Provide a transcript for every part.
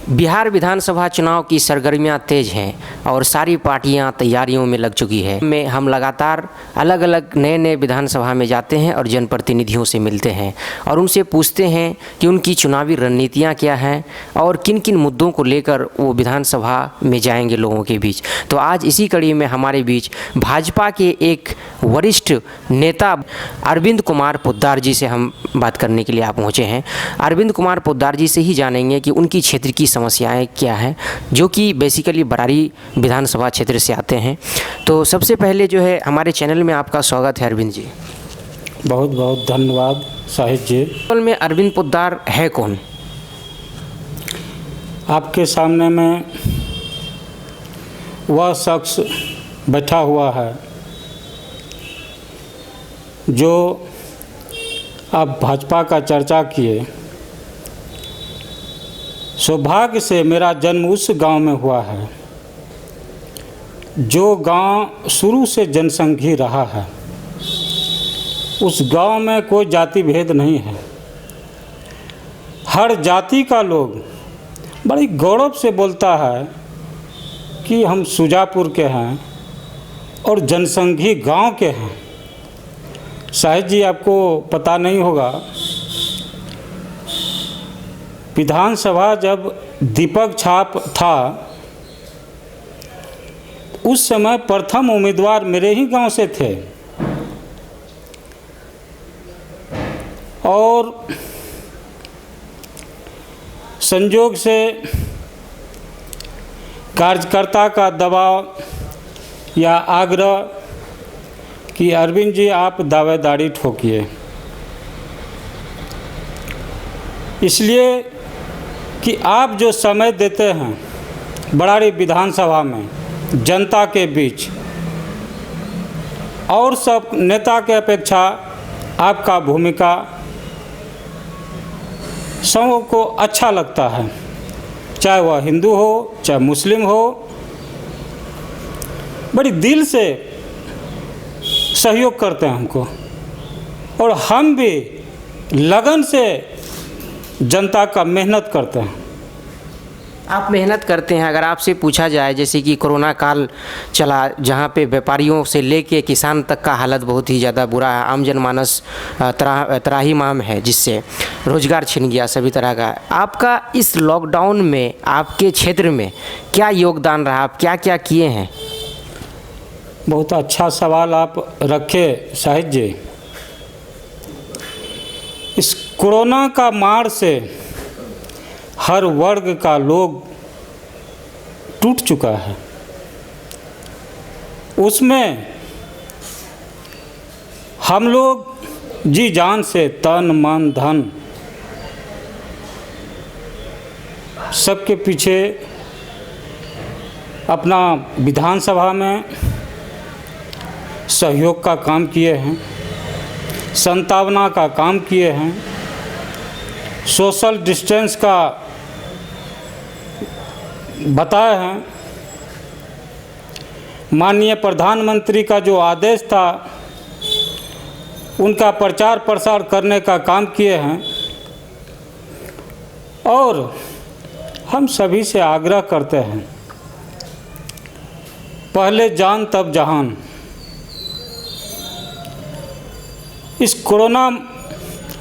बिहार विधानसभा चुनाव की सरगर्मियां तेज हैं और सारी पार्टियां तैयारियों में लग चुकी है। में हम लगातार अलग अलग नए विधानसभा में जाते हैं और जनप्रतिनिधियों से मिलते हैं और उनसे पूछते हैं कि उनकी चुनावी रणनीतियां क्या हैं और किन किन मुद्दों को लेकर वो विधानसभा में जाएंगे लोगों के बीच। तो आज इसी कड़ी में हमारे बीच भाजपा के एक वरिष्ठ नेता अरविंद कुमार पोद्दार जी से हम बात करने के लिए आप पहुँचे हैं। अरविंद कुमार पोद्दार जी से ही जानेंगे कि उनकी क्षेत्र की समस्याएं क्या हैं, जो कि बेसिकली बरारी विधानसभा क्षेत्र से आते हैं। तो सबसे पहले जो है हमारे चैनल में आपका स्वागत है अरविंद जी। बहुत बहुत धन्यवाद साहिब जी। असल में अरविंद पोद्दार है कौन? आपके सामने में वह शख्स बैठा हुआ है जो आप भाजपा का चर्चा किए। सौभाग्य से मेरा जन्म उस गांव में हुआ है जो गांव शुरू से जनसंघी रहा है। उस गांव में कोई जाति भेद नहीं है। हर जाति का लोग बड़ी गौरव से बोलता है कि हम सुजापुर के हैं और जनसंघी गांव के हैं। शायद जी आपको पता नहीं होगा, विधानसभा जब दीपक छाप था उस समय प्रथम उम्मीदवार मेरे ही गांव से थे और संजोग से कार्यकर्ता का दबाव या आग्रह कि अरविंद जी आप दावेदारी ठोकिए, इसलिए कि आप जो समय देते हैं बरारी विधानसभा में जनता के बीच और सब नेता के अपेक्षा आपका भूमिका सबों को अच्छा लगता है, चाहे वह हिंदू हो चाहे मुस्लिम हो। बड़ी दिल से सहयोग करते हैं हमको और हम भी लगन से जनता का मेहनत करते हैं। आप मेहनत करते हैं। अगर आपसे पूछा जाए, जैसे कि कोरोना काल चला जहां पे व्यापारियों से लेके किसान तक का हालत बहुत ही ज़्यादा बुरा है, आम जनमानस त्राहिमाम है, जिससे रोजगार छिन गया सभी तरह का। आपका इस लॉकडाउन में आपके क्षेत्र में क्या योगदान रहा? आप क्या क्या किए हैं? बहुत अच्छा सवाल आप रखे शाहिद जी। इस कोरोना का मार से हर वर्ग का लोग टूट चुका है। उसमें हम लोग जी जान से तन मन धन सबके पीछे अपना विधानसभा में सहयोग का काम किए हैं, संतावना का काम किए हैं, सोशल डिस्टेंस का बताए हैं। माननीय प्रधानमंत्री का जो आदेश था उनका प्रचार प्रसार करने का काम किए हैं और हम सभी से आग्रह करते हैं, पहले जान तब जहान। इस कोरोना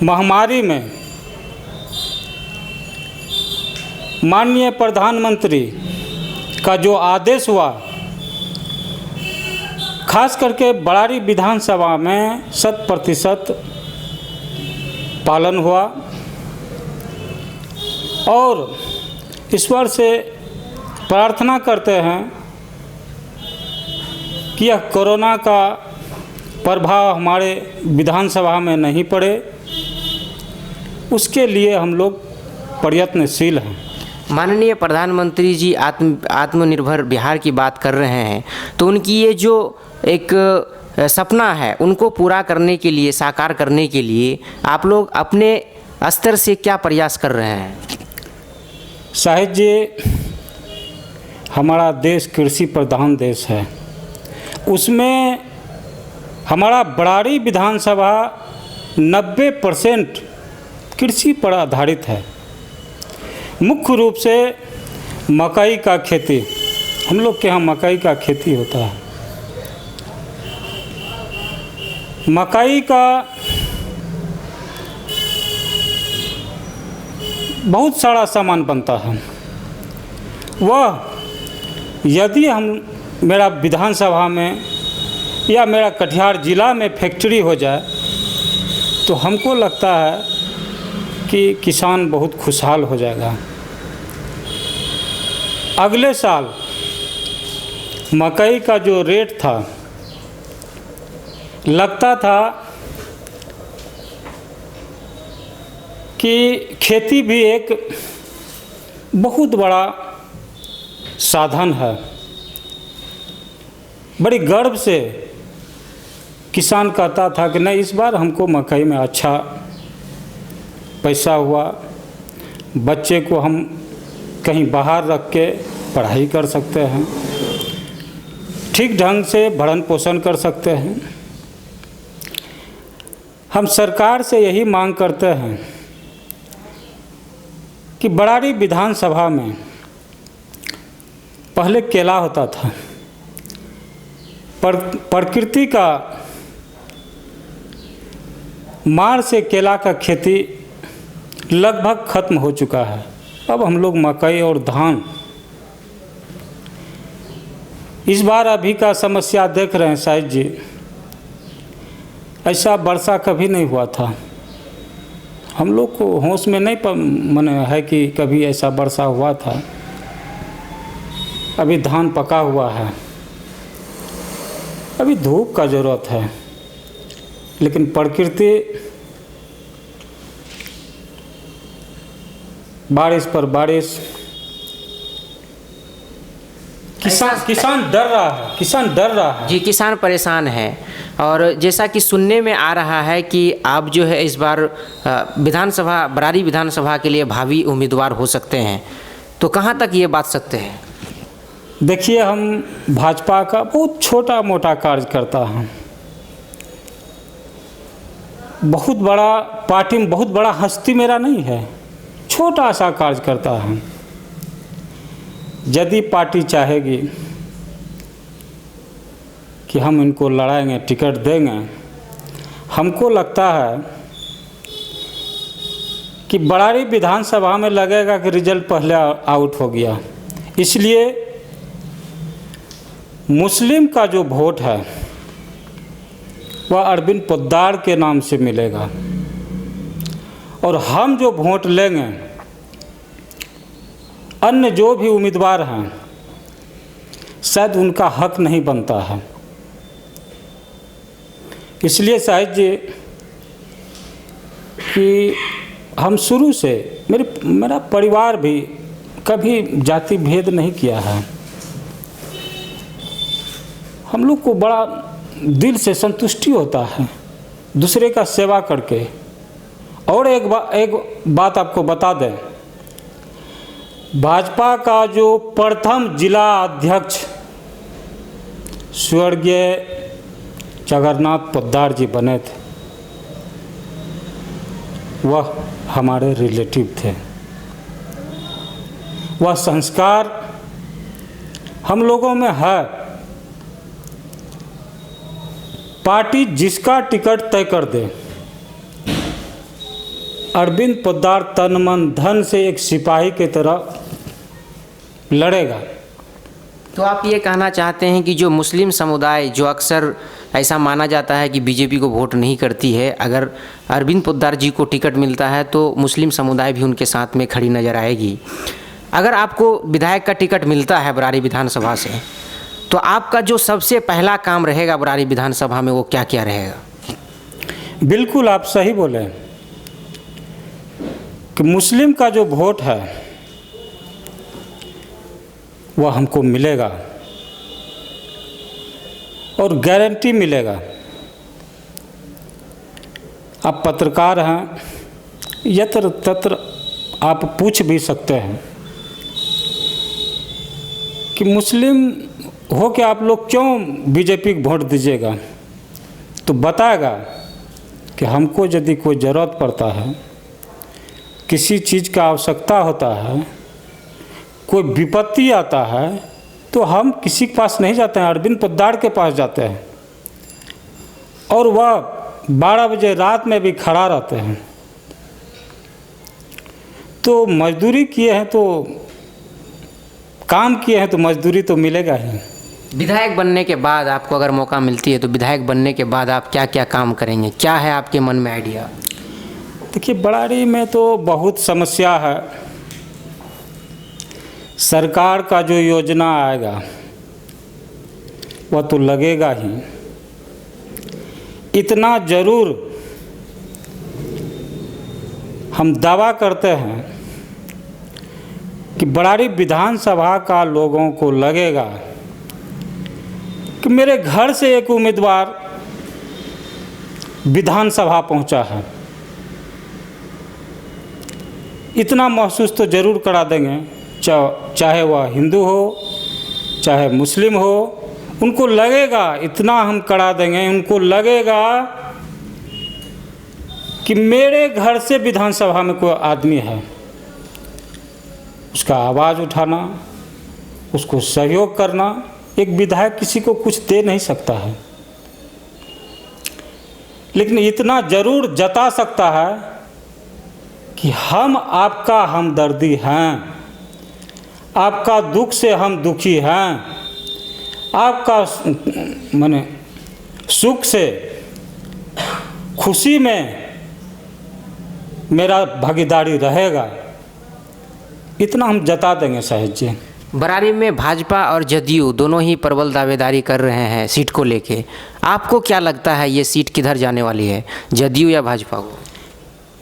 महामारी में माननीय प्रधानमंत्री का जो आदेश हुआ, खास करके बरारी विधानसभा में 100% पालन हुआ और ईश्वर से प्रार्थना करते हैं कि यह कोरोना का प्रभाव हमारे विधानसभा में नहीं पड़े, उसके लिए हम लोग प्रयत्नशील हैं। माननीय प्रधानमंत्री जी आत्मनिर्भर बिहार की बात कर रहे हैं, तो उनकी ये जो एक सपना है उनको पूरा करने के लिए, साकार करने के लिए आप लोग अपने स्तर से क्या प्रयास कर रहे हैं? शाहिद जी, हमारा देश कृषि प्रधान देश है। उसमें हमारा बरारी विधानसभा 90% कृषि पर आधारित है। मुख्य रूप से मकई का खेती, हम लोग के यहाँ मकई का खेती होता है। मकई का बहुत सारा सामान बनता है। वह यदि मेरा विधानसभा में या मेरा कटिहार ज़िला में फैक्ट्री हो जाए तो हमको लगता है कि किसान बहुत खुशहाल हो जाएगा। अगले साल मकई का जो रेट था, लगता था कि खेती भी एक बहुत बड़ा साधन है। बड़ी गर्व से किसान कहता था कि नहीं, इस बार हमको मकई में अच्छा पैसा हुआ, बच्चे को हम कहीं बाहर रख के पढ़ाई कर सकते हैं, ठीक ढंग से भरण पोषण कर सकते हैं। हम सरकार से यही मांग करते हैं कि बरारी विधानसभा में पहले केला होता था, प्रकृति का मार से केला का खेती लगभग खत्म हो चुका है। अब हम लोग मकई और धान, इस बार अभी का समस्या देख रहे हैं साहिब जी, ऐसा वर्षा कभी नहीं हुआ था। हम लोग को होश में नहीं मने है कि कभी ऐसा वर्षा हुआ था। अभी धान पका हुआ है, अभी धूप का ज़रूरत है, लेकिन प्रकृति बारिश पर बारिश, किसान डर रहा है, किसान डर रहा है। जी, किसान परेशान है। और जैसा कि सुनने में आ रहा है कि आप जो है इस बार विधानसभा, बरारी विधानसभा के लिए भावी उम्मीदवार हो सकते हैं, तो कहाँ तक ये बात सकते हैं? देखिए, हम भाजपा का बहुत छोटा मोटा कार्यकर्ता हैं। बहुत बड़ा पार्टी में बहुत बड़ा हस्ती मेरा नहीं है, छोटा सा कार्यकर्ता है। यदि पार्टी चाहेगी कि हम इनको लड़ाएंगे, टिकट देंगे, हमको लगता है कि बरारी विधानसभा में लगेगा कि रिजल्ट पहले आउट हो गया। इसलिए मुस्लिम का जो वोट है वह अरविंद पोद्दार के नाम से मिलेगा, और हम जो वोट लेंगे, अन्य जो भी उम्मीदवार हैं शायद उनका हक नहीं बनता है। इसलिए साहिब जी कि हम शुरू से, मेरा परिवार भी कभी जाति भेद नहीं किया है। हम लोग को बड़ा दिल से संतुष्टि होता है दूसरे का सेवा करके। और एक बात आपको बता दें, भाजपा का जो प्रथम जिला अध्यक्ष स्वर्गीय जगन्नाथ पोद्दार जी बने थे, वह हमारे रिलेटिव थे। वह संस्कार हम लोगों में है। पार्टी जिसका टिकट तय कर दे, अरविंद पोद्दार तन मन धन से एक सिपाही की तरह लड़ेगा। तो आप ये कहना चाहते हैं कि जो मुस्लिम समुदाय, जो अक्सर ऐसा माना जाता है कि बीजेपी को वोट नहीं करती है, अगर अरविंद पोद्दार जी को टिकट मिलता है तो मुस्लिम समुदाय भी उनके साथ में खड़ी नज़र आएगी। अगर आपको विधायक का टिकट मिलता है बरारी विधानसभा से, तो आपका जो सबसे पहला काम रहेगा बरारी विधानसभा में, वो क्या क्या रहेगा? बिल्कुल आप सही बोले कि मुस्लिम का जो वोट है वह हमको मिलेगा, और गारंटी मिलेगा। आप पत्रकार हैं, यत्र तत्र आप पूछ भी सकते हैं कि मुस्लिम हो के आप लोग क्यों बीजेपी को वोट दीजिएगा, तो बताएगा कि हमको यदि कोई ज़रूरत पड़ता है, किसी चीज़ का आवश्यकता होता है, कोई विपत्ति आता है तो हम किसी के पास नहीं जाते हैं, अरविंद पोद्दार के पास जाते हैं, और वह 12 बजे रात में भी खड़ा रहते हैं। तो मजदूरी किए हैं तो काम किए हैं तो मजदूरी तो मिलेगा ही। विधायक बनने के बाद आपको अगर मौका मिलती है तो विधायक बनने के बाद आप क्या क्या काम करेंगे, क्या है आपके मन में आइडिया? देखिए, बरारी में तो बहुत समस्या है। सरकार का जो योजना आएगा वह तो लगेगा ही। इतना ज़रूर हम दावा करते हैं कि बरारी विधानसभा का लोगों को लगेगा कि मेरे घर से एक उम्मीदवार विधानसभा पहुंचा है। इतना महसूस तो ज़रूर करा देंगे, चाहे वह हिंदू हो चाहे मुस्लिम हो, उनको लगेगा, इतना हम करा देंगे, उनको लगेगा कि मेरे घर से विधानसभा में कोई आदमी है। उसका आवाज़ उठाना, उसको सहयोग करना, एक विधायक किसी को कुछ दे नहीं सकता है, लेकिन इतना ज़रूर जता सकता है कि हम आपका हमदर्दी हैं, आपका दुख से हम दुखी हैं, आपका माने सुख से खुशी में मेरा भागीदारी रहेगा, इतना हम जता देंगे साहिब जी। बरारी में भाजपा और जदयू दोनों ही प्रबल दावेदारी कर रहे हैं सीट को लेके। आपको क्या लगता है ये सीट किधर जाने वाली है, जदयू या भाजपा को?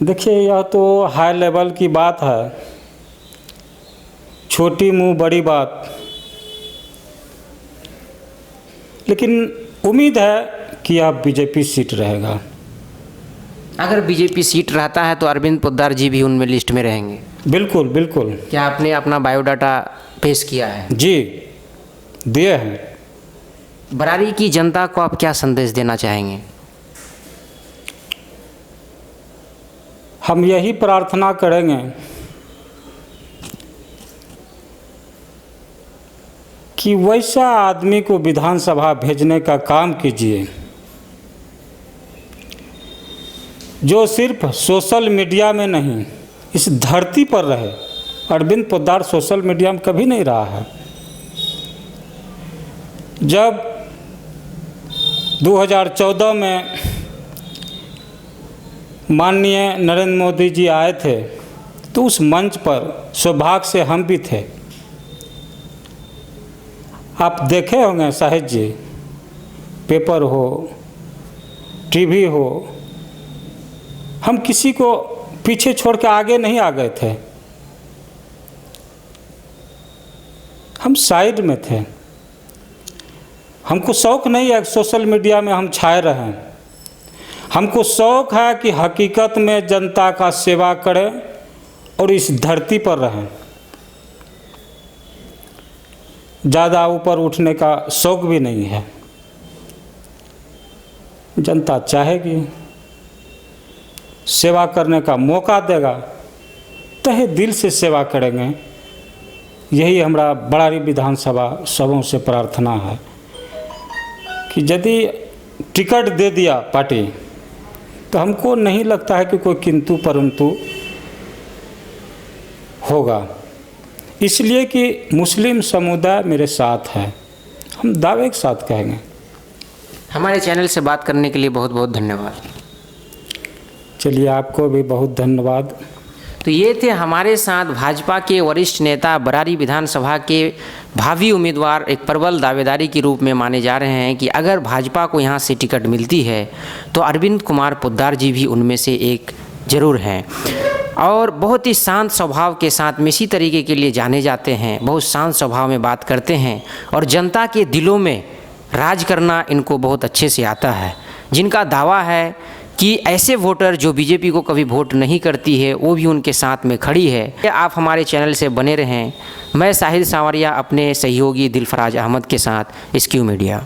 देखिए, यह तो हाई लेवल की बात है, छोटी मुंह बड़ी बात, लेकिन उम्मीद है कि यह बीजेपी सीट रहेगा। अगर बीजेपी सीट रहता है तो अरविंद पोद्दार जी भी उनमें लिस्ट में रहेंगे? बिल्कुल बिल्कुल। क्या आपने अपना बायोडाटा पेश किया है? जी, दिए हैं। बरारी की जनता को आप क्या संदेश देना चाहेंगे? हम यही प्रार्थना करेंगे कि वैसा आदमी को विधानसभा भेजने का काम कीजिए जो सिर्फ सोशल मीडिया में नहीं, इस धरती पर रहे। अरविंद पोद्दार सोशल मीडिया में कभी नहीं रहा है। जब 2014 में माननीय नरेंद्र मोदी जी आए थे तो उस मंच पर सौभाग्य से हम भी थे। आप देखे होंगे साहिब जी, पेपर हो टीवी हो, हम किसी को पीछे छोड़ के आगे नहीं आ गए थे, हम साइड में थे। हमको शौक़ नहीं है सोशल मीडिया में हम छाए रहें। हमको शौक़ है कि हकीकत में जनता का सेवा करें और इस धरती पर रहें। ज़्यादा ऊपर उठने का शौक़ भी नहीं है। जनता चाहेगी, सेवा करने का मौका देगा, तहे दिल से सेवा करेंगे। यही हमारा बरारी विधानसभा सबों से प्रार्थना है कि यदि टिकट दे दिया पार्टी तो हमको नहीं लगता है कि कोई किंतु परंतु होगा, इसलिए कि मुस्लिम समुदाय मेरे साथ है, हम दावे के साथ कहेंगे। हमारे चैनल से बात करने के लिए बहुत बहुत धन्यवाद। चलिए, आपको भी बहुत धन्यवाद। तो ये थे हमारे साथ भाजपा के वरिष्ठ नेता, बरारी विधानसभा के भावी उम्मीदवार, एक प्रबल दावेदारी के रूप में माने जा रहे हैं कि अगर भाजपा को यहाँ से टिकट मिलती है तो अरविंद कुमार पोद्दार जी भी उनमें से एक ज़रूर हैं। और बहुत ही शांत स्वभाव के साथ में इसी तरीके के लिए जाने जाते हैं, बहुत शांत स्वभाव में बात करते हैं और जनता के दिलों में राज करना इनको बहुत अच्छे से आता है। जिनका दावा है कि ऐसे वोटर जो बीजेपी को कभी वोट नहीं करती है वो भी उनके साथ में खड़ी है। आप हमारे चैनल से बने रहें। मैं साहिल सांवरिया अपने सहयोगी दिलफराज अहमद के साथ SQ मीडिया।